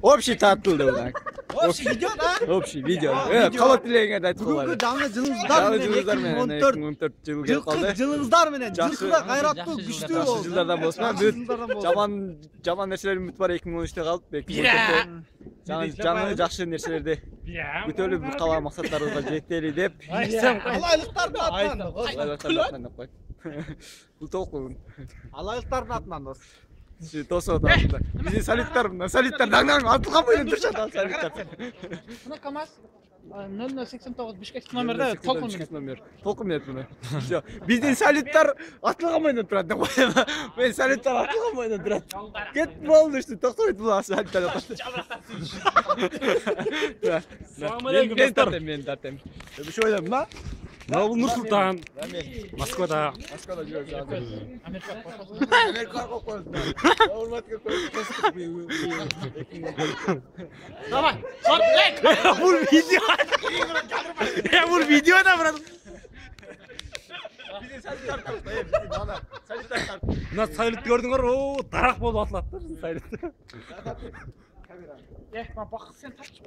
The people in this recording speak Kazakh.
Общий тартылды мына. Общий видео да? Общий видео. Калат тилегиңерди айтып Бүгүнкү коелу. жаңы жылыңыздар менен 2014 жылы келип калды. жылыңыздар менен жылкыда кайраттуу күчтүү Жакшы болду. жылдардан болсун. Жаман нерселердин бүт баары 2013-тө калып, 2014-тө жаңы жакшы нерселерди күтөлүп бир калган максаттарыбызга жетели деп. Алайлыктардын атынан. Бул толку. Алайлыктардын атынан дос. Тосуп атабыз. Биздин солиттар мына солиттар даңдан атылган менен турушат ал солиттар. Мына КамАЗ 0089 Бишкек номерде толкун номер. Толкун менен мына. Жок, биздин солиттар атылган менен турат деп коем. Мен солиттар атылган менен турат. Кет болду işte, токтобойт бул солиттар. Assalomu alaykum dostlar. Men тартем. Şu oylam mı? Nur Sultan. Moskvada. Moskvada жүрөбүз азыр. Amerika qo'yildi. Hurmatga qo'yib. Давай. Sortlek. Bu video. Bu videoda brad. Bizi solittar tartты. Bizi bana solittar tartты. Mına sayılıp gördüңөр, o daraq болуп атылат да, sayılıp. Bak sen tartış